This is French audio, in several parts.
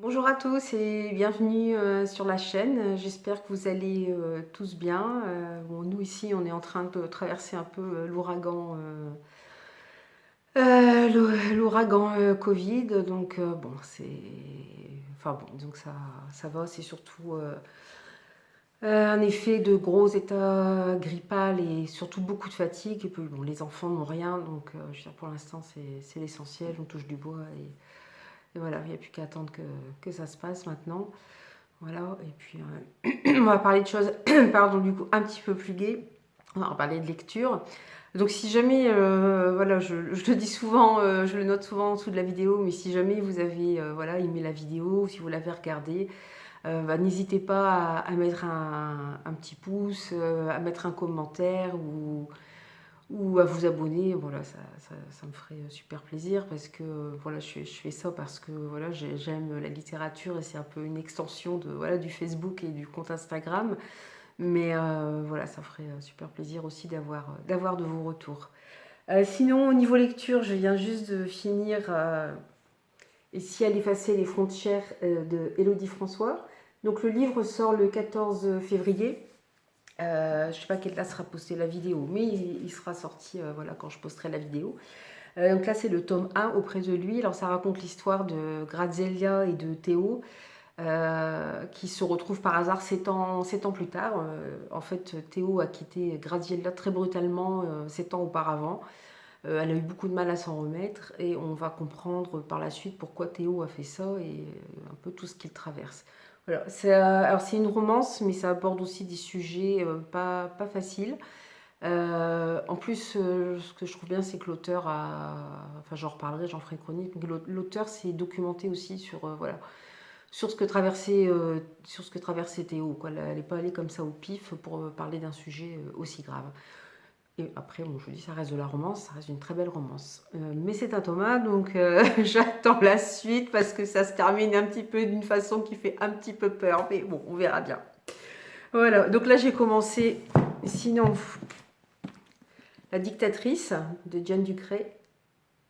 Bonjour à tous et bienvenue sur la chaîne. J'espère que vous allez tous bien. Bon, nous ici, on est en train de traverser un peu l'ouragan Covid. Donc bon, enfin bon, donc ça va. C'est surtout un effet de gros état grippal et surtout beaucoup de fatigue. Et puis bon, les enfants n'ont rien, donc je veux dire, pour l'instant, c'est l'essentiel. On touche du bois et voilà, il n'y a plus qu'à attendre que ça se passe maintenant. Voilà, et puis on va parler de choses, pardon, du coup, un petit peu plus gaies. On va parler de lecture. Donc si jamais, voilà, je le dis souvent, je le note souvent en dessous de la vidéo, mais si jamais vous avez voilà, aimé la vidéo, si vous l'avez regardée, bah, n'hésitez pas à mettre un petit pouce, à mettre un commentaire ou à vous abonner. Voilà, ça me ferait super plaisir parce que voilà, je fais ça parce que voilà, j'aime la littérature et c'est un peu une extension de, voilà, du Facebook et du compte Instagram. Mais voilà, ça ferait super plaisir aussi d'avoir de vos retours. Sinon, au niveau lecture, je viens juste de finir Et si elle effaçait les frontières de Élodie François. Donc le livre sort le 14 février. Je ne sais pas quelle date sera postée la vidéo, mais il sera sorti voilà, quand je posterai la vidéo. Donc là, c'est le tome 1 auprès de lui. Alors ça raconte l'histoire de Graziella et de Théo, qui se retrouvent par hasard 7 ans plus tard. En fait, Théo a quitté Graziella très brutalement 7 ans auparavant. Elle a eu beaucoup de mal à s'en remettre et on va comprendre par la suite pourquoi Théo a fait ça et un peu tout ce qu'il traverse. Voilà. Alors c'est une romance, mais ça aborde aussi des sujets pas faciles. En plus, ce que je trouve bien, c'est que l'auteur a, enfin j'en reparlerai, j'en ferai une chronique, mais l'auteur s'est documenté aussi sur, voilà, sur ce que traversait Théo, quoi. Elle n'est pas allée comme ça au pif pour parler d'un sujet aussi grave. Et après, bon, je vous dis, ça reste de la romance, ça reste une très belle romance. Mais c'est un Thomas, donc j'attends la suite parce que ça se termine un petit peu d'une façon qui fait un petit peu peur. Mais bon, on verra bien. Voilà, donc là j'ai commencé, sinon, La dictatrice de Diane Ducré.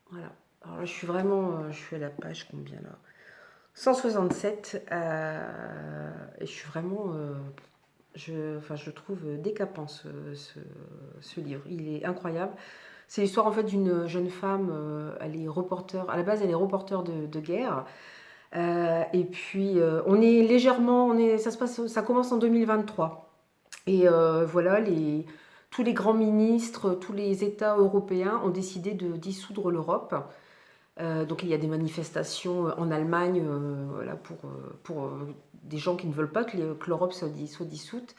Voilà. Alors là, je suis vraiment, je suis à la page combien là 167. Et je suis vraiment, enfin, je trouve décapant ce livre. Il est incroyable. C'est l'histoire en fait d'une jeune femme. Elle est reporter. À la base, elle est reporter de guerre. Et puis, on est légèrement, ça commence en 2023. Et voilà, tous les grands ministres, tous les États européens ont décidé de dissoudre l'Europe. Donc il y a des manifestations en Allemagne voilà, pour des gens qui ne veulent pas que l'Europe soit dissoute.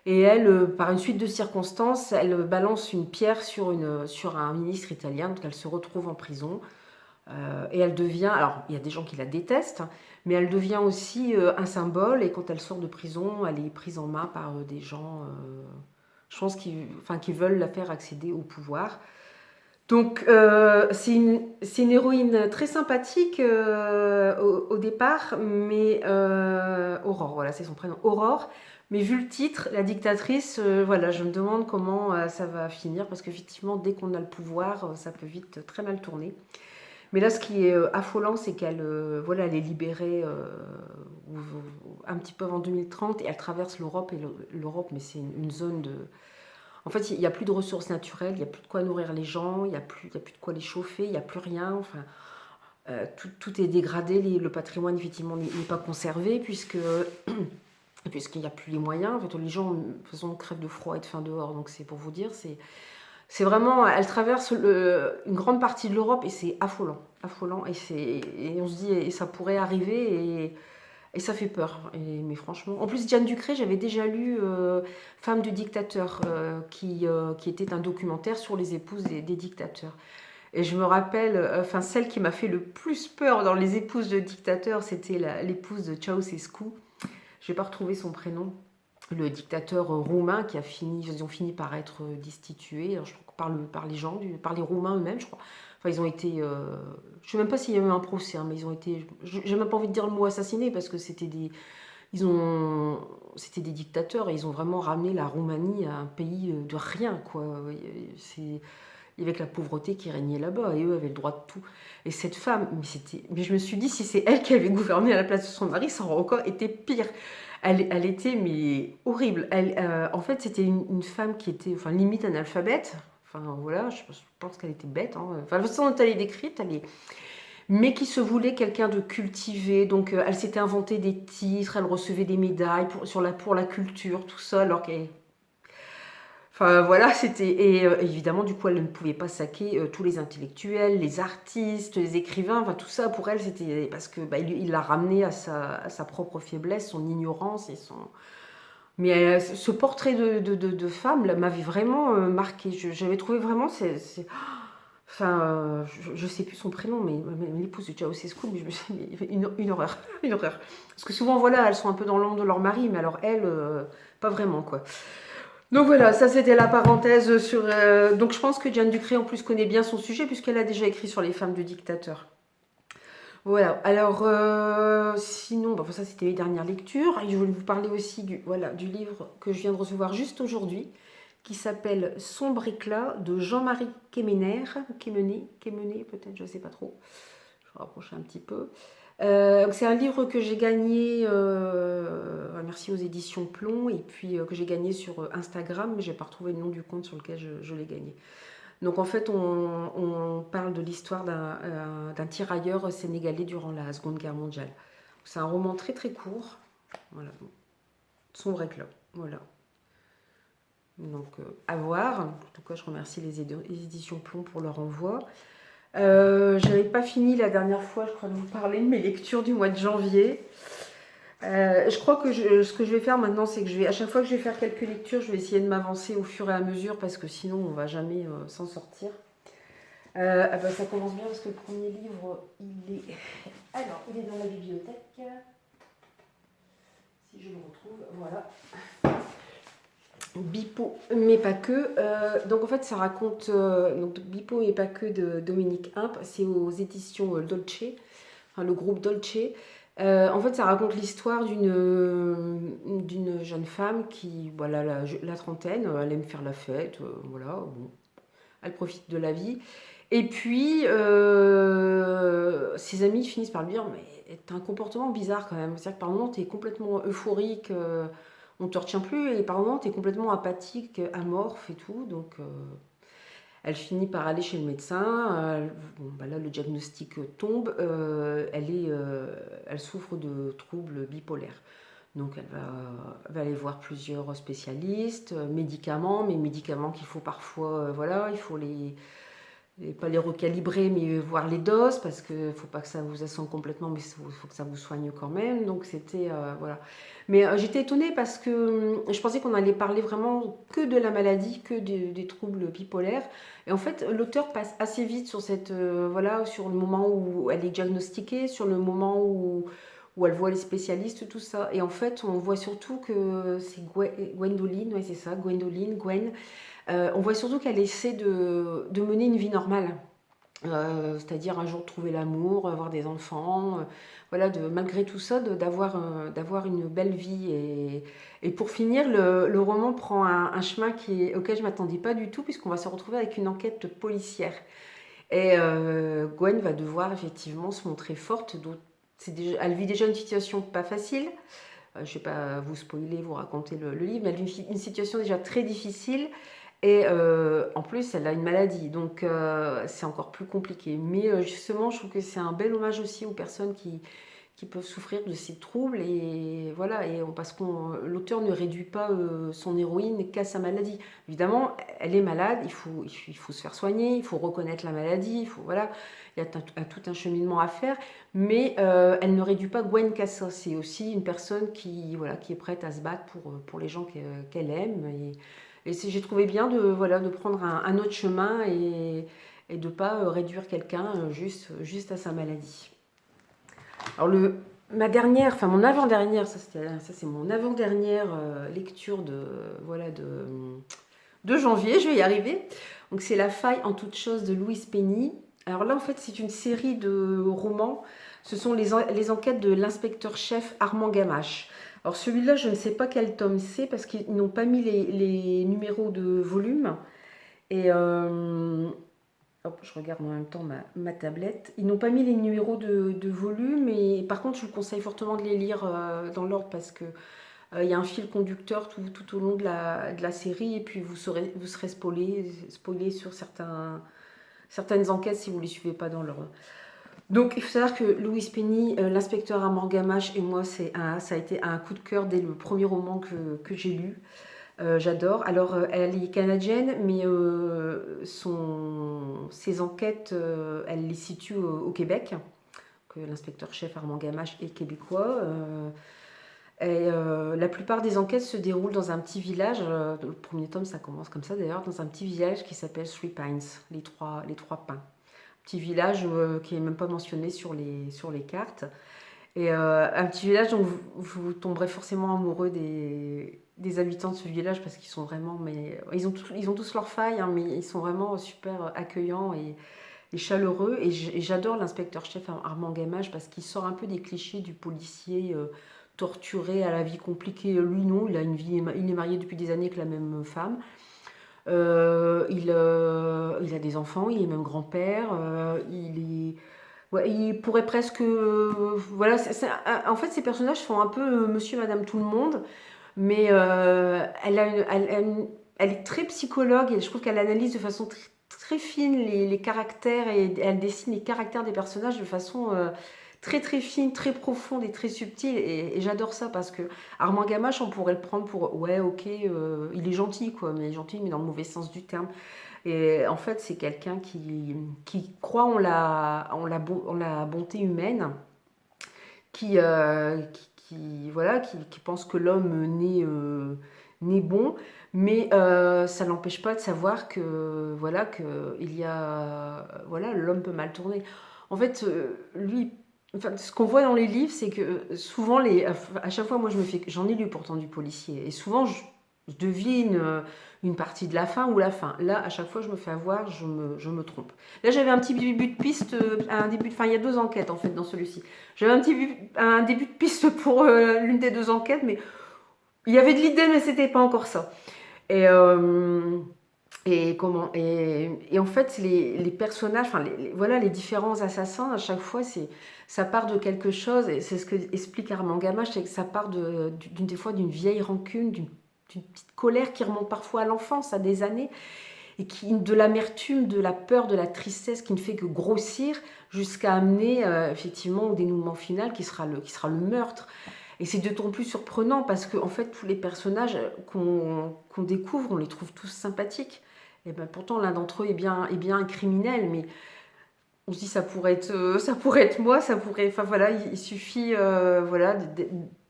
Et elle, par une suite de circonstances, elle balance une pierre sur un ministre italien, donc elle se retrouve en prison. Et elle devient, alors il y a des gens qui la détestent, mais elle devient aussi un symbole. Et quand elle sort de prison, elle est prise en main par des gens, je pense, enfin, qui veulent la faire accéder au pouvoir. Donc c'est une héroïne très sympathique au départ, mais Aurore, voilà, c'est son prénom, Aurore. Mais vu le titre, la dictatrice, voilà, je me demande comment ça va finir, parce qu'effectivement, dès qu'on a le pouvoir, ça peut vite très mal tourner. Mais là, ce qui est affolant, c'est qu'elle voilà, elle est libérée un petit peu avant 2030 et elle traverse l'Europe. Et l'Europe, mais c'est une zone de... En fait, il n'y a plus de ressources naturelles, il n'y a plus de quoi nourrir les gens, il y a plus de quoi les chauffer, il n'y a plus rien. Enfin, tout est dégradé, le patrimoine, effectivement, n'est pas conservé puisqu'il n'y a plus les moyens. En fait, les gens, de toute façon, crèvent de froid et de faim dehors. Donc, c'est pour vous dire, c'est vraiment, elle traverse une grande partie de l'Europe et c'est affolant, affolant et on se dit et ça pourrait arriver et ça fait peur. Mais franchement, en plus Diane Ducré, j'avais déjà lu Femme de dictateur, qui était un documentaire sur les épouses des dictateurs. Et je me rappelle, enfin celle qui m'a fait le plus peur dans les épouses de dictateurs, c'était l'épouse de Ceausescu. Je vais pas retrouver son prénom, le dictateur roumain ils ont fini par être destitués, je crois, par les gens, par les Roumains eux-mêmes, je crois. Enfin, ils ont été, je ne sais même pas s'il y a eu un procès, hein, mais ils ont été, j'ai même pas envie de dire le mot assassiné parce que c'était des dictateurs et ils ont vraiment ramené la Roumanie à un pays de rien, quoi. Il et avec la pauvreté qui régnait là-bas, et eux avaient le droit de tout. Et cette femme, mais je me suis dit, si c'est elle qui avait gouverné à la place de son mari, ça aurait encore été pire. Elle était mais horrible. En fait, c'était une femme qui était, enfin, limite analphabète. Enfin, voilà, je pense qu'elle était bête. Hein. Enfin, la façon dont elle est décrite, mais qui se voulait quelqu'un de cultivé. Donc, elle s'était inventé des titres, elle recevait des médailles pour la culture, tout ça, alors qu'elle... Enfin, voilà, c'était... Et évidemment, du coup, elle ne pouvait pas saquer tous les intellectuels, les artistes, les écrivains, enfin, tout ça, pour elle, c'était... Parce que il l'a ramené à sa propre faiblesse, son ignorance et son... Mais ce portrait de femme m'avait vraiment marqué. J'avais trouvé vraiment... Enfin, je ne sais plus son prénom, mais l'épouse de Ceausescu, mais je me suis dit, mais une horreur, une horreur. Parce que souvent, voilà, elles sont un peu dans l'ombre de leur mari, mais alors elle, pas vraiment, quoi. Donc voilà, ça c'était la parenthèse sur... donc je pense que Diane Ducré, en plus, connaît bien son sujet, puisqu'elle a déjà écrit sur les femmes de dictateurs. Voilà, alors sinon, bon, ça c'était mes dernières lectures. Et je voulais vous parler aussi du livre que je viens de recevoir juste aujourd'hui, qui s'appelle Sombre éclat de Jean-Marie Quémener, Quémené peut-être, je ne sais pas trop. Je vais rapprocher un petit peu. C'est un livre que j'ai gagné, merci aux éditions Plomb, et puis que j'ai gagné sur Instagram, mais je n'ai pas retrouvé le nom du compte sur lequel je l'ai gagné. Donc en fait, on parle de l'histoire d'un tirailleur sénégalais durant la Seconde Guerre mondiale. C'est un roman très très court, voilà, Sombre éclat, voilà. Donc à voir. En tout cas, je remercie les éditions Plomb pour leur envoi. J'avais pas fini la dernière fois, je crois, de vous parler de mes lectures du mois de janvier. Je crois que ce que je vais faire maintenant, c'est que à chaque fois que je vais faire quelques lectures, je vais essayer de m'avancer au fur et à mesure parce que sinon on va jamais s'en sortir. Ça commence bien parce que le premier livre, il est dans la bibliothèque. Si je le retrouve, voilà. Bipo, mais pas que. Donc en fait, ça raconte Bipo et pas que de Dominique Imp. C'est aux éditions Dolce, enfin, le groupe Dolce. En fait, ça raconte l'histoire d'une jeune femme qui, voilà, la trentaine, elle aime faire la fête, voilà, bon, elle profite de la vie. Et puis, ses amis finissent par lui dire, mais t'as un comportement bizarre quand même. C'est-à-dire que par moments, t'es complètement euphorique, on te retient plus, et par moments, t'es complètement apathique, amorphe et tout. Donc, elle finit par aller chez le médecin. Là, le diagnostic tombe. Elle souffre de troubles bipolaires. Donc, elle va aller voir plusieurs spécialistes, médicaments, mais médicaments qu'il faut parfois, voilà, il faut pas les recalibrer, mais voir les doses, parce qu'il ne faut pas que ça vous assomme complètement, mais il faut que ça vous soigne quand même. Donc c'était, voilà. Mais j'étais étonnée parce que je pensais qu'on allait parler vraiment que de la maladie, que des troubles bipolaires. Et en fait, l'auteur passe assez vite sur voilà, sur le moment où elle est diagnostiquée, sur le moment où elle voit les spécialistes, tout ça. Et en fait, on voit surtout que c'est Gwendoline, ouais, c'est ça, Gwen. On voit surtout qu'elle essaie de mener une vie normale. C'est-à-dire un jour trouver l'amour, avoir des enfants, voilà, malgré tout ça, d'avoir une belle vie. Et pour finir, le roman prend un chemin auquel je ne m'attendais pas du tout, puisqu'on va se retrouver avec une enquête policière. Et Gwen va devoir effectivement se montrer forte. Elle vit déjà une situation pas facile. Je ne vais pas vous spoiler, vous raconter le livre, mais elle vit une situation déjà très difficile. Et en plus, elle a une maladie, donc c'est encore plus compliqué. Mais justement, je trouve que c'est un bel hommage aussi aux personnes qui peuvent souffrir de ces troubles. Et voilà, parce que l'auteur ne réduit pas son héroïne qu'à sa maladie. Évidemment, elle est malade, il faut se faire soigner, il faut reconnaître la maladie, voilà, il y a tout un cheminement à faire. Mais elle ne réduit pas Gwen qu'à ça. C'est aussi une personne qui est prête à se battre pour les gens qu'elle aime. Et j'ai trouvé bien de prendre un autre chemin et de ne pas réduire quelqu'un juste à sa maladie. Alors mon avant-dernière, ça c'est mon avant-dernière lecture de janvier, je vais y arriver. Donc c'est La faille en toute chose de Louise Penny. Alors là en fait c'est une série de romans, ce sont les enquêtes de l'inspecteur-chef Armand Gamache. Alors celui-là je ne sais pas quel tome c'est parce qu'ils n'ont pas mis les numéros de volume. Et Hop, je regarde en même temps ma tablette. Ils n'ont pas mis les numéros de volume, mais par contre, je vous conseille fortement de les lire dans l'ordre parce que il y a un fil conducteur tout au long de la série et puis vous serez spoilé sur certaines enquêtes si vous ne les suivez pas dans l'ordre. Donc, il faut savoir que Louise Penny, l'inspecteur Armand Gamache et moi, ça a été un coup de cœur dès le premier roman que j'ai lu. J'adore. Alors, elle est canadienne, mais ses enquêtes, elle les situe au Québec. Que l'inspecteur-chef Armand Gamache est québécois. La plupart des enquêtes se déroulent dans un petit village. Le premier tome, ça commence comme ça d'ailleurs, dans un petit village qui s'appelle Three Pines, les trois pins. Petit village qui n'est même pas mentionné sur les cartes. Et un petit village dont vous tomberez forcément amoureux des habitants de ce village parce qu'ils sont vraiment, mais ils ont tous leurs failles, hein, mais ils sont vraiment super accueillants et chaleureux. Et j'adore l'inspecteur-chef Armand Gamache parce qu'il sort un peu des clichés du policier torturé à la vie compliquée. Lui, non, il est marié depuis des années avec la même femme. Il a des enfants, il est même grand-père. Ouais, il pourrait presque. Voilà, en fait, ces personnages font un peu monsieur et madame tout le monde, mais elle est très psychologue et je trouve qu'elle analyse de façon très fine les caractères et elle dessine les caractères des personnages de façon très fine, très profonde et très subtile. Et j'adore ça parce que Armand Gamache, on pourrait le prendre pour ouais, ok, il est gentil, quoi, mais gentil, mais dans le mauvais sens du terme. Et en fait, c'est quelqu'un qui croit en la bonté humaine, voilà, qui pense que l'homme naît bon, mais ça n'empêche pas de savoir que voilà que il y a voilà l'homme peut mal tourner. En fait, lui, enfin, ce qu'on voit dans les livres, c'est que souvent à chaque fois, moi, j'en ai lu pourtant du policier, et souvent je devine une partie de la fin ou la fin. Là, à chaque fois, je me fais avoir, je me trompe. Là, j'avais un petit début de piste, enfin, il y a 2 enquêtes en fait dans celui-ci. J'avais un début de piste pour l'une des 2 enquêtes, mais il y avait de l'idée, mais c'était pas encore ça. Et, et en fait, les personnages, enfin, voilà, les différents assassins, à chaque fois, ça part de quelque chose, et c'est ce que explique Armand Gamache, c'est que ça part des fois d'une vieille rancune, d'une petite colère qui remonte parfois à l'enfance, à des années, et de l'amertume, de la peur, de la tristesse qui ne fait que grossir jusqu'à amener effectivement au dénouement final qui sera le meurtre. Et c'est d'autant plus surprenant parce que en fait tous les personnages qu'on découvre, on les trouve tous sympathiques. Et ben pourtant l'un d'entre eux est bien un criminel, mais on se dit ça pourrait être moi, ça pourrait, enfin voilà, il suffit voilà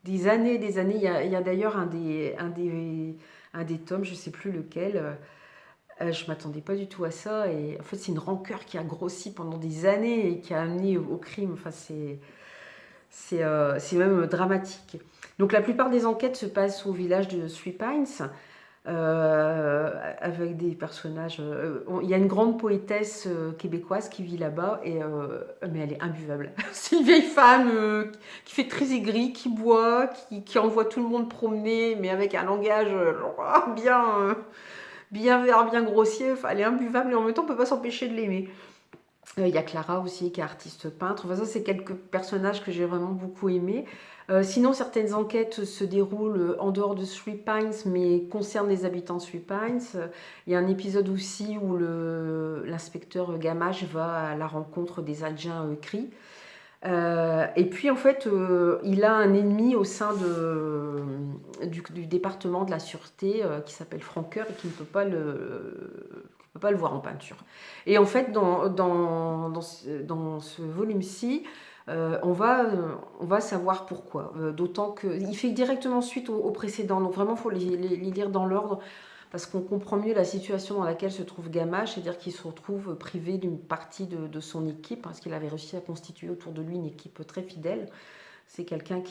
des années, des années. Il y a d'ailleurs un des tomes, je sais plus lequel. Je m'attendais pas du tout à ça et en fait c'est une rancœur qui a grossi pendant des années et qui a amené au crime. Enfin c'est même dramatique. Donc la plupart des enquêtes se passent au village de Three Pines avec des personnages. Il y a une grande poétesse québécoise qui vit là-bas mais elle est imbuvable. C'est une vieille femme qui fait très aigrie, qui boit, qui envoie tout le monde promener, mais avec un langage bien vert, bien grossier, enfin, elle est imbuvable et en même temps on peut pas s'empêcher de l'aimer. Il y a Clara aussi qui est artiste peintre. Enfin, ça, c'est quelques personnages que j'ai vraiment beaucoup aimés. Sinon, certaines enquêtes se déroulent en dehors de Three Pines, mais concernent les habitants de Three Pines. Il y a un épisode aussi où l'inspecteur Gamache va à la rencontre des Indiens Cris. Et puis en fait, il a un ennemi au sein du département de la sûreté qui s'appelle Franqueur et qui ne peut pas le voir en peinture. Et en fait, dans ce volume-ci, on va savoir pourquoi. D'autant qu'il fait directement suite au précédent. Donc vraiment, il faut les lire dans l'ordre parce qu'on comprend mieux la situation dans laquelle se trouve Gamache, c'est-à-dire qu'il se retrouve privé d'une partie de son équipe, parce qu'il avait réussi à constituer autour de lui une équipe très fidèle. C'est quelqu'un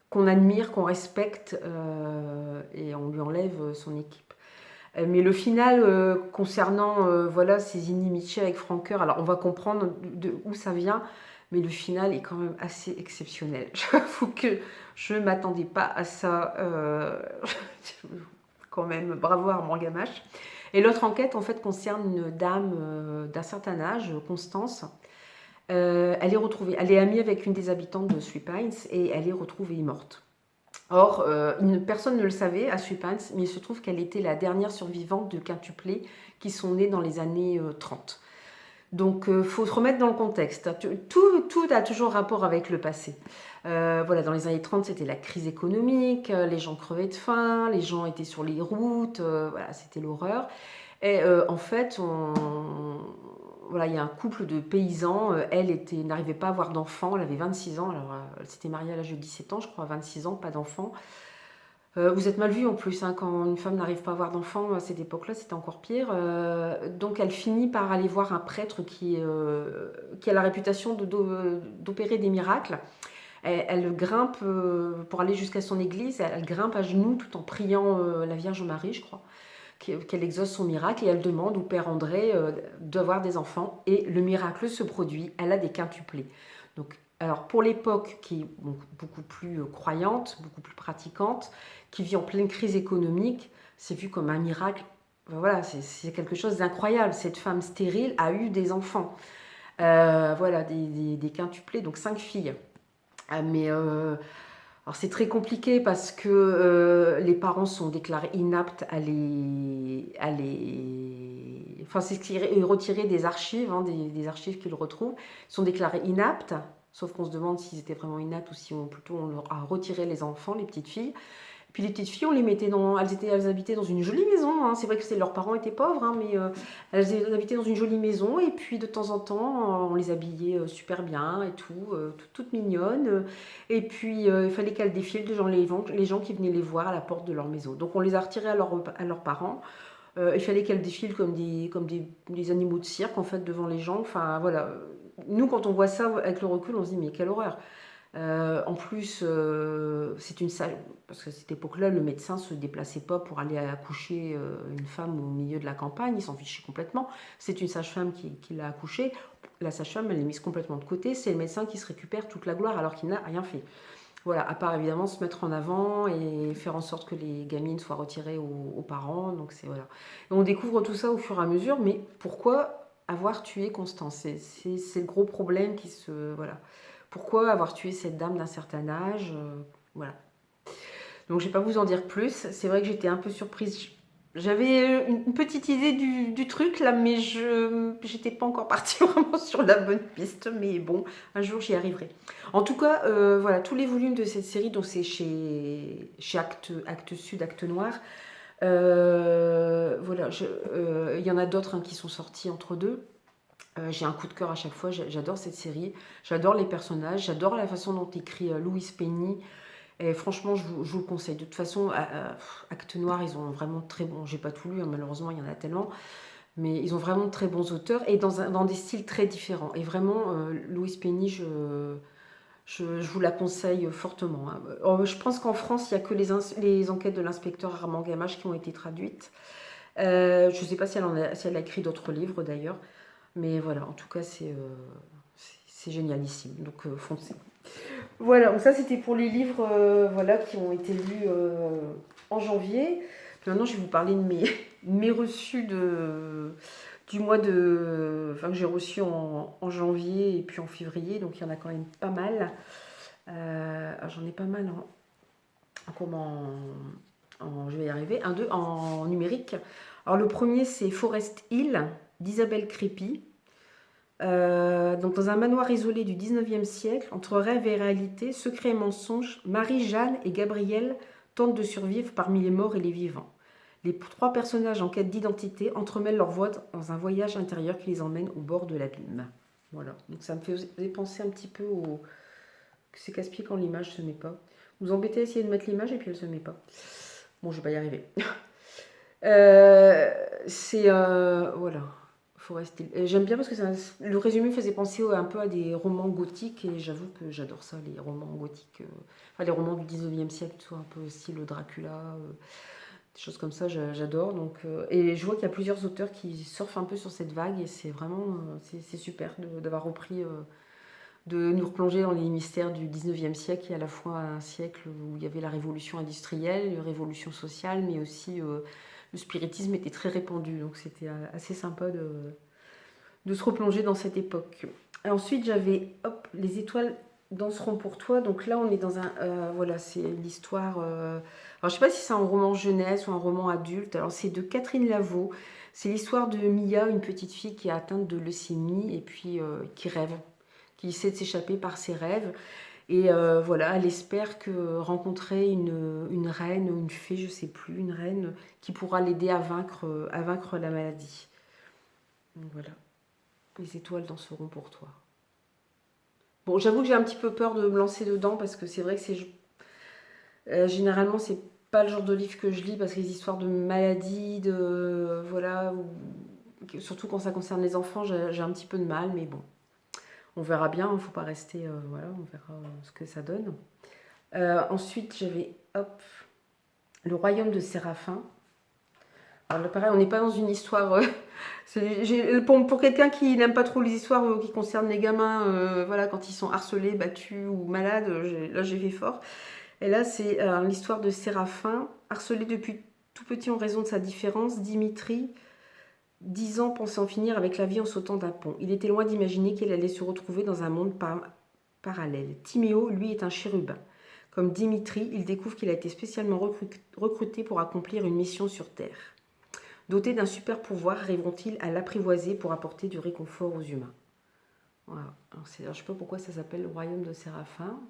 qu'on admire, qu'on respecte, et on lui enlève son équipe. Mais le final concernant voilà, ses inimitiés avec Franqueur, alors on va comprendre où ça vient, mais le final est quand même assez exceptionnel. J'avoue que je ne m'attendais pas à ça. Quand même, bravo Armand Gamache. Et l'autre enquête, en fait, concerne une dame d'un certain âge, Constance. Elle est retrouvée, elle est amie avec une des habitantes de Three Pines et elle est retrouvée morte. Or, personne ne le savait à Three Pines, mais il se trouve qu'elle était la dernière survivante de quintuplés qui sont nés dans les années 30. Donc, il faut se remettre dans le contexte. Tout a toujours rapport avec le passé. Voilà, dans les années 30, c'était la crise économique, les gens crevaient de faim, les gens étaient sur les routes, voilà, c'était l'horreur. Et en fait, voilà, il y a un couple de paysans, elle n'arrivait pas à avoir d'enfants, elle avait 26 ans, alors elle s'était mariée à l'âge de 17 ans, je crois, 26 ans, pas d'enfants. Vous êtes mal vu en plus, hein, quand une femme n'arrive pas à avoir d'enfants, à cette époque-là, c'était encore pire. Donc elle finit par aller voir un prêtre qui a la réputation d'opérer des miracles. Elle grimpe, pour aller jusqu'à son église, elle grimpe à genoux tout en priant la Vierge Marie, je crois, qu'elle exauce son miracle, et elle demande au Père André d'avoir des enfants. Et le miracle se produit, elle a des quintuplés. Donc, alors pour l'époque, qui est beaucoup plus croyante, beaucoup plus pratiquante, qui vit en pleine crise économique, c'est vu comme un miracle. Voilà, c'est quelque chose d'incroyable. Cette femme stérile a eu des enfants. Voilà, des quintuplés, donc 5 filles. Mais alors c'est très compliqué parce que les parents sont déclarés inaptes Enfin, c'est ce qui est retiré des archives, hein, des archives qu'ils retrouvent. Ils sont déclarés inaptes, sauf qu'on se demande s'ils étaient vraiment inaptes ou si on leur a retiré les enfants, les petites filles. Puis les petites filles, on les mettait elles habitaient dans une jolie maison, hein. C'est vrai que leurs parents étaient pauvres, hein, mais elles habitaient dans une jolie maison. Et puis de temps en temps, on les habillait super bien et tout, toutes mignonnes. Et puis il fallait qu'elles défilent devant les gens qui venaient les voir à la porte de leur maison. Donc on les a retirées à leurs parents. Il fallait qu'elles défilent comme des animaux de cirque, en fait, devant les gens. Enfin voilà. Nous, quand on voit ça avec le recul, on se dit mais quelle horreur. En plus, c'est une salle, parce qu'à cette époque-là, le médecin ne se déplaçait pas pour aller accoucher une femme au milieu de la campagne, il s'en fichait complètement. C'est une sage-femme qui l'a accouchée. La sage-femme, elle est mise complètement de côté. C'est le médecin qui se récupère toute la gloire alors qu'il n'a rien fait. Voilà, à part évidemment se mettre en avant et faire en sorte que les gamines soient retirées aux parents. Donc c'est voilà. Et on découvre tout ça au fur et à mesure, mais pourquoi avoir tué Constance? C'est le gros problème qui se... Voilà. Pourquoi avoir tué cette dame d'un certain âge? Voilà. Donc je ne vais pas vous en dire plus. C'est vrai que j'étais un peu surprise. J'avais une petite idée du truc là, mais je n'étais pas encore partie vraiment sur la bonne piste. Mais bon, un jour j'y arriverai. En tout cas, voilà, tous les volumes de cette série, donc c'est chez Actes Sud, Actes Noir. Voilà, il y en a d'autres, hein, qui sont sortis entre deux. J'ai un coup de cœur à chaque fois, j'adore cette série, j'adore les personnages, j'adore la façon dont écrit Louise Penny. Et franchement, je vous le conseille. De toute façon, Actes Noir, ils ont vraiment très bons. J'ai pas tout lu, hein, malheureusement, il y en a tellement. Mais ils ont vraiment de très bons auteurs et dans des styles très différents. Et vraiment, Louise Penny, je vous la conseille fortement, hein. Je pense qu'en France, il n'y a que les enquêtes de l'inspecteur Armand Gamache qui ont été traduites. Je ne sais pas si elle a écrit d'autres livres d'ailleurs. Mais voilà, en tout cas, c'est génialissime. Donc, foncez. Voilà, donc ça c'était pour les livres, voilà, qui ont été lus en janvier. Puis maintenant, je vais vous parler de mes reçus du mois enfin, que j'ai reçus en janvier et puis en février. Donc, il y en a quand même pas mal. J'en ai pas mal je vais y arriver. Deux en numérique. Alors, le premier, c'est Forest Hill d'Isabelle Crépy. Donc dans un manoir isolé du 19e siècle, entre rêve et réalité, secret et mensonge, Marie, Jeanne et Gabriel tentent de survivre parmi les morts et les vivants. Les trois personnages en quête d'identité entremêlent leurs voix dans un voyage intérieur qui les emmène au bord de l'abîme. Voilà, donc ça me fait penser un petit peu au... C'est casse-pied quand l'image ne se met pas. Vous embêtez à essayer de mettre l'image et puis elle ne se met pas. Bon, je vais pas y arriver. Voilà. Forest Hill. J'aime bien parce que le résumé faisait penser un peu à des romans gothiques et j'avoue que j'adore ça, les romans gothiques, enfin les romans du 19e siècle, soit un peu style Dracula, des choses comme ça, j'adore. Donc, et je vois qu'il y a plusieurs auteurs qui surfent un peu sur cette vague et c'est vraiment c'est super d'avoir repris, de nous replonger dans les mystères du 19e siècle, qui est à la fois un siècle où il y avait la révolution industrielle, la révolution sociale, mais aussi le spiritisme était très répandu. Donc c'était assez sympa de se replonger dans cette époque. Et ensuite, j'avais Les étoiles danseront pour toi. Donc là, on est dans un... voilà, c'est l'histoire... alors, je ne sais pas si c'est un roman jeunesse ou un roman adulte. Alors, c'est de Catherine Lavaux. C'est l'histoire de Mia, une petite fille qui est atteinte de leucémie et puis qui rêve, qui essaie de s'échapper par ses rêves. Et voilà, elle espère que rencontrer une reine ou une fée, je ne sais plus, une reine qui pourra l'aider à vaincre la maladie. Donc voilà, les étoiles danseront pour toi. Bon, j'avoue que j'ai un petit peu peur de me lancer dedans parce que c'est vrai que généralement c'est pas le genre de livre que je lis parce que les histoires de maladies, voilà, surtout quand ça concerne les enfants, j'ai un petit peu de mal, mais bon, on verra bien, il ne faut pas rester, voilà, on verra ce que ça donne. Ensuite, j'avais Le Royaume de Séraphin. Alors là, pareil, on n'est pas dans une histoire. Pour quelqu'un qui n'aime pas trop les histoires qui concernent les gamins, voilà, quand ils sont harcelés, battus ou malades, là j'ai fait fort. Et là, c'est l'histoire de Séraphin, harcelé depuis tout petit en raison de sa différence. Dimitri, 10 ans, pensait en finir avec la vie en sautant d'un pont. Il était loin d'imaginer qu'il allait se retrouver dans un monde parallèle. Timéo, lui, est un chérubin. Comme Dimitri, il découvre qu'il a été spécialement recruté pour accomplir une mission sur Terre. Dotés d'un super pouvoir, arriveront-ils à l'apprivoiser pour apporter du réconfort aux humains? Voilà. Alors, je ne sais pas pourquoi ça s'appelle Le Royaume de Séraphin.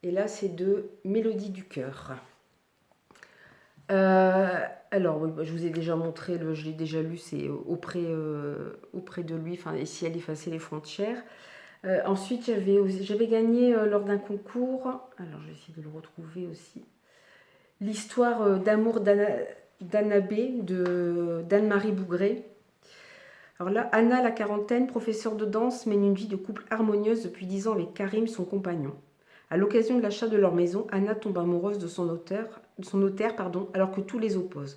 Et là, c'est de Mélodie du cœur. Alors, oui, je vous ai déjà montré, je l'ai déjà lu, c'est auprès de lui, enfin, et si elle effaçait les frontières. Ensuite, j'avais gagné lors d'un concours, alors je vais essayer de le retrouver aussi, l'histoire d'amour d'Annabé d'Anne-Marie Bougré. Alors là, Anna, la quarantaine, professeure de danse, mène une vie de couple harmonieuse depuis 10 ans avec Karim, son compagnon. À l'occasion de l'achat de leur maison, Anna tombe amoureuse de son notaire, alors que tout les oppose.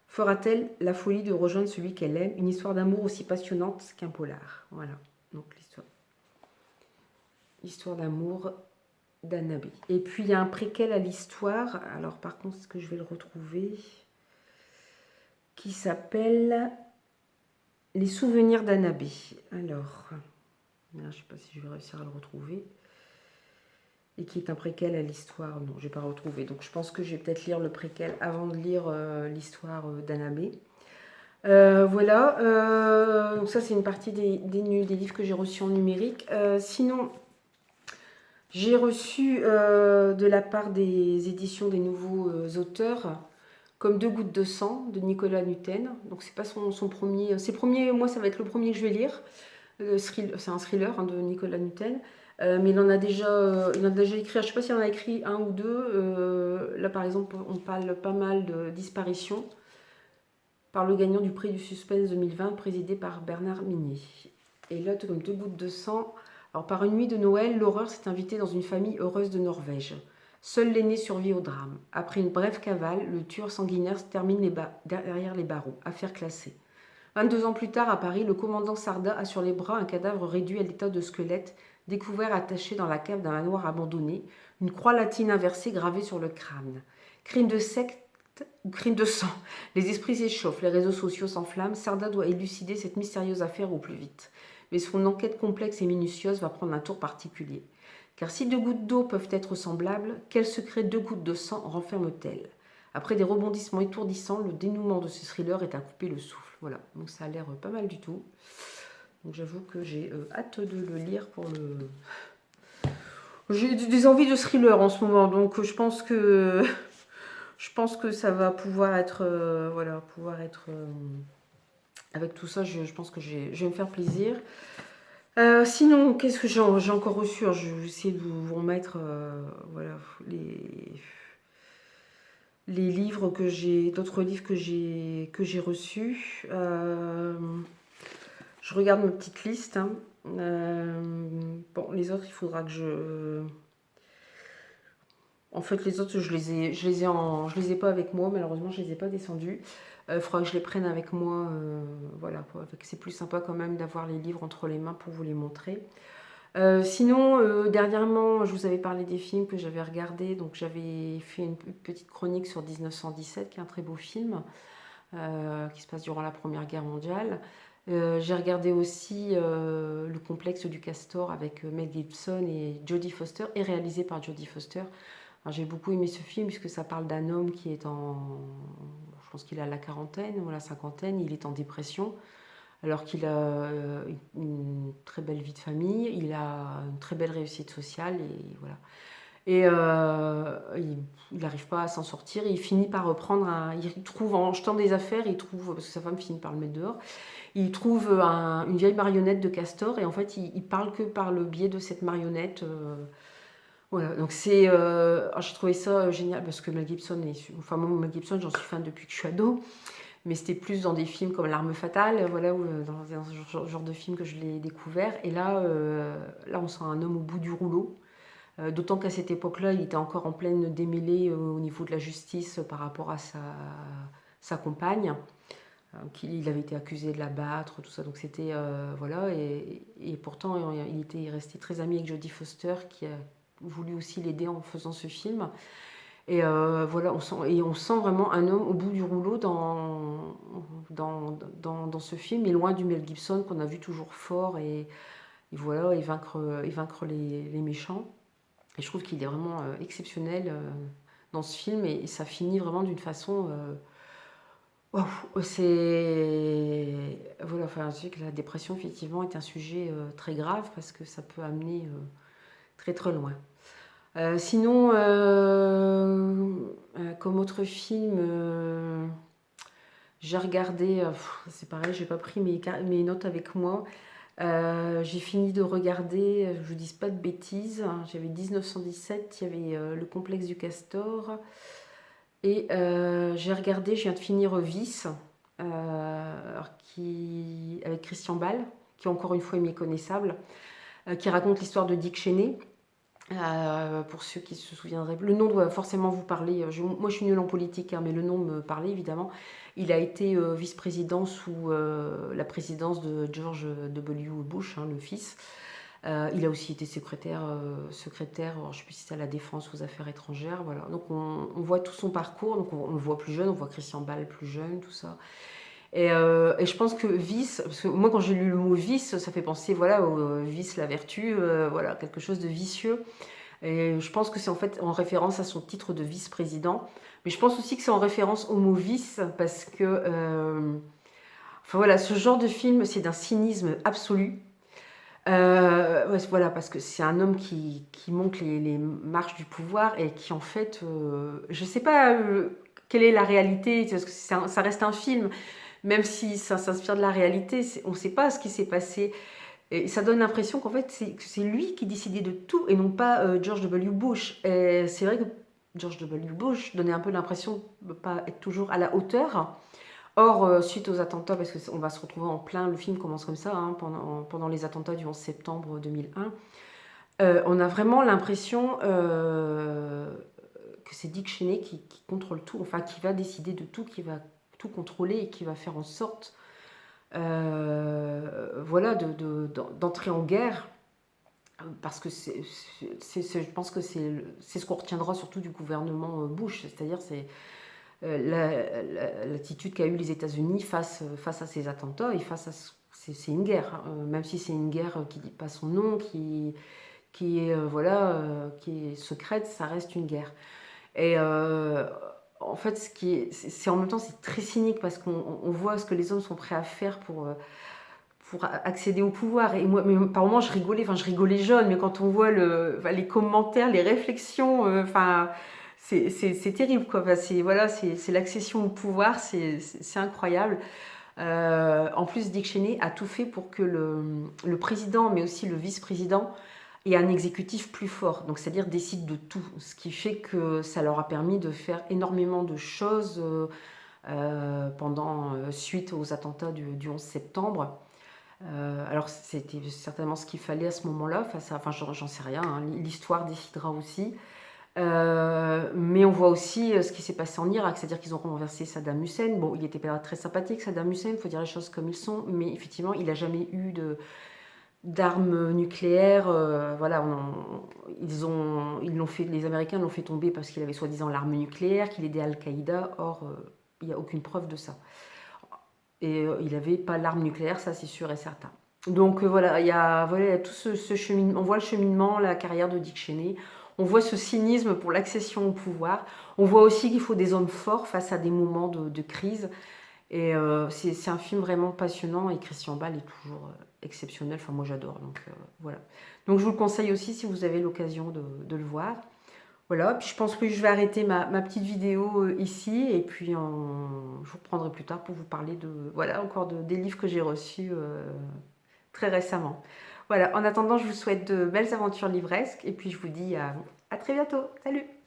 Fera-t-elle la folie de rejoindre celui qu'elle aime? Une histoire d'amour aussi passionnante qu'un polar. Voilà, donc l'histoire d'amour d'Annabé. Et puis il y a un préquel à l'histoire, alors par contre, est-ce que je vais le retrouver? Qui s'appelle Les souvenirs d'Annabé. Alors, je ne sais pas si je vais réussir à le retrouver. Et qui est un préquel à l'histoire. Non, je n'ai pas retrouvé. Donc je pense que je vais peut-être lire le préquel avant de lire l'histoire d'Annabé. Voilà. Donc ça, c'est une partie des livres que j'ai reçus en numérique. Sinon, j'ai reçu de la part des éditions des nouveaux auteurs, comme Deux gouttes de sang de Nicolas Nuten. Donc c'est pas son premier. Moi, ça va être le premier que je vais lire. C'est un thriller de Nicolas Nuten. Mais il en a déjà écrit, je ne sais pas s'il en a écrit un ou deux. Là, par exemple, on parle pas mal de disparition par le gagnant du prix du suspense 2020, présidé par Bernard Minier. Et là, comme Deux gouttes de sang, alors par une nuit de Noël, l'horreur s'est invitée dans une famille heureuse de Norvège. Seul l'aîné survit au drame. Après une brève cavale, le tueur sanguinaire se termine derrière les barreaux. Affaire classée. 22 ans plus tard, à Paris, le commandant Sarda a sur les bras un cadavre réduit à l'état de squelette, découvert attaché dans la cave d'un manoir abandonné, une croix latine inversée gravée sur le crâne. Crime de secte ou crime de sang? Les esprits s'échauffent, les réseaux sociaux s'enflamment. Sarda doit élucider cette mystérieuse affaire au plus vite. Mais son enquête complexe et minutieuse va prendre un tour particulier. Car si deux gouttes d'eau peuvent être semblables, quel secret deux gouttes de sang renferment-elles? Après des rebondissements étourdissants, le dénouement de ce thriller est à couper le souffle. Voilà, donc ça a l'air pas mal du tout. Donc j'avoue que j'ai hâte de le lire pour le... J'ai des envies de thriller en ce moment, donc je pense que ça va pouvoir être... avec tout ça, je pense que je vais me faire plaisir. Sinon, qu'est-ce que j'ai encore reçu? Je vais essayer de vous remettre les livres d'autres livres que j'ai reçus. Je regarde ma petite liste. Bon, les autres, il faudra que je... En fait, les autres, je les ai pas avec moi. Malheureusement, je les ai pas descendus. Il faudra que je les prenne avec moi. Voilà, c'est plus sympa quand même d'avoir les livres entre les mains pour vous les montrer. Sinon, dernièrement, je vous avais parlé des films que j'avais regardés. Donc, j'avais fait une petite chronique sur 1917, qui est un très beau film, qui se passe durant la Première Guerre mondiale. J'ai regardé aussi Le complexe du castor avec Mel Gibson et Jodie Foster, et réalisé par Jodie Foster. Alors, j'ai beaucoup aimé ce film puisque ça parle d'un homme qui est je pense qu'il a la quarantaine ou la cinquantaine, il est en dépression alors qu'il a une très belle vie de famille, il a une très belle réussite sociale et voilà. Et il n'arrive pas à s'en sortir. Et il finit par reprendre il trouve en jetant des affaires, il trouve parce que sa femme finit par le mettre dehors. Il trouve une vieille marionnette de castor et en fait il parle que par le biais de cette marionnette. Voilà, donc j'ai trouvé ça génial parce que Mel Gibson enfin moi Mel Gibson j'en suis fan depuis que je suis ado, mais c'était plus dans des films comme L'Arme Fatale, voilà, dans un genre de film que je l'ai découvert. Et là on sent un homme au bout du rouleau. D'autant qu'à cette époque-là, il était encore en pleine démêlée au niveau de la justice par rapport à sa compagne. Il avait été accusé de la battre, tout ça. Donc c'était voilà, et pourtant il était resté très ami avec Jodie Foster qui a voulu aussi l'aider en faisant ce film. Et voilà, on sent vraiment un homme au bout du rouleau dans ce film, et loin du Mel Gibson qu'on a vu toujours fort et voilà, et vaincre les méchants. Et je trouve qu'il est vraiment exceptionnel dans ce film, et ça finit vraiment d'une façon. Voilà, enfin, je sais que la dépression, effectivement, est un sujet très grave parce que ça peut amener très très loin. Sinon, comme autre film, j'ai regardé, c'est pareil, j'ai pas pris mes notes avec moi. J'ai fini de regarder, je vous dis pas de bêtises, hein, j'avais 1917, il y avait le complexe du castor. Et j'ai regardé, je viens de finir Vice, avec Christian Bale, qui encore une fois est méconnaissable, qui raconte l'histoire de Dick Cheney. Pour ceux qui se souviendraient, le nom doit forcément vous parler. Moi, je suis nulle en politique, hein, mais le nom me parlait évidemment. Il a été vice-président sous la présidence de George W. Bush, hein, le fils. Il a aussi été secrétaire, alors je ne sais plus si c'est à la défense ou aux affaires étrangères. Voilà. Donc on voit tout son parcours, donc on le voit plus jeune, on voit Christian Bale plus jeune, tout ça. Et je pense que vice, parce que moi quand j'ai lu le mot vice, ça fait penser voilà, au vice, la vertu, voilà, quelque chose de vicieux. Et je pense que c'est en fait en référence à son titre de vice-président. Mais je pense aussi que c'est en référence au mot vice, parce que enfin voilà, ce genre de film, c'est d'un cynisme absolu. Ouais, voilà, parce que c'est un homme qui monte les marches du pouvoir et qui en fait, je sais pas quelle est la réalité, parce que ça reste un film, même si ça s'inspire de la réalité, on ne sait pas ce qui s'est passé. Et ça donne l'impression qu'en fait, c'est lui qui décidait de tout et non pas George W. Bush. Et c'est vrai que George W. Bush donnait un peu l'impression de ne pas être toujours à la hauteur. Or, suite aux attentats, parce qu'on va se retrouver en plein, le film commence comme ça, hein, pendant les attentats du 11 septembre 2001, on a vraiment l'impression que c'est Dick Cheney qui contrôle tout, enfin qui va décider de tout, qui va tout contrôler et qui va faire en sorte voilà, d'entrer en guerre, parce que je pense que c'est ce qu'on retiendra surtout du gouvernement Bush, c'est-à-dire l'attitude qu'a eu les États-Unis face à ces attentats et c'est une guerre, hein, même si c'est une guerre qui ne dit pas son nom, qui est voilà, qui est secrète, ça reste une guerre. Et en fait, c'est en même temps c'est très cynique parce qu'on voit ce que les hommes sont prêts à faire pour accéder au pouvoir. Et moi, mais par moments, je rigolais jeune, mais quand on voit les commentaires, les réflexions, enfin, c'est terrible, quoi. Enfin, voilà, c'est l'accession au pouvoir, c'est incroyable. En plus, Dick Cheney a tout fait pour que le président, mais aussi le vice-président, ait un exécutif plus fort. Donc, c'est-à-dire décide de tout. Ce qui fait que ça leur a permis de faire énormément de choses suite aux attentats du 11 septembre. Alors, c'était certainement ce qu'il fallait à ce moment-là. Enfin, j'en sais rien, hein, l'histoire décidera aussi. Mais on voit aussi ce qui s'est passé en Irak, c'est-à-dire qu'ils ont renversé Saddam Hussein. Bon, il n'était pas très sympathique, Saddam Hussein, il faut dire les choses comme ils sont, mais effectivement, il n'a jamais eu d'armes nucléaires. Voilà, ils l'ont fait, les Américains l'ont fait tomber parce qu'il avait soi-disant l'arme nucléaire, qu'il aidait Al-Qaïda. Or, il n'y a aucune preuve de ça. Et il n'avait pas l'arme nucléaire, ça c'est sûr et certain. Donc voilà, il y a tout ce cheminement. On voit le cheminement, la carrière de Dick Cheney. On voit ce cynisme pour l'accession au pouvoir. On voit aussi qu'il faut des hommes forts face à des moments de crise. Et c'est un film vraiment passionnant et Christian Bale est toujours exceptionnel. Enfin, moi j'adore. Donc voilà. Donc je vous le conseille aussi si vous avez l'occasion de le voir. Voilà, puis je pense que je vais arrêter ma petite vidéo ici et puis je vous reprendrai plus tard pour vous parler voilà, encore des livres que j'ai reçus très récemment. Voilà, en attendant, je vous souhaite de belles aventures livresques et puis je vous dis à très bientôt. Salut!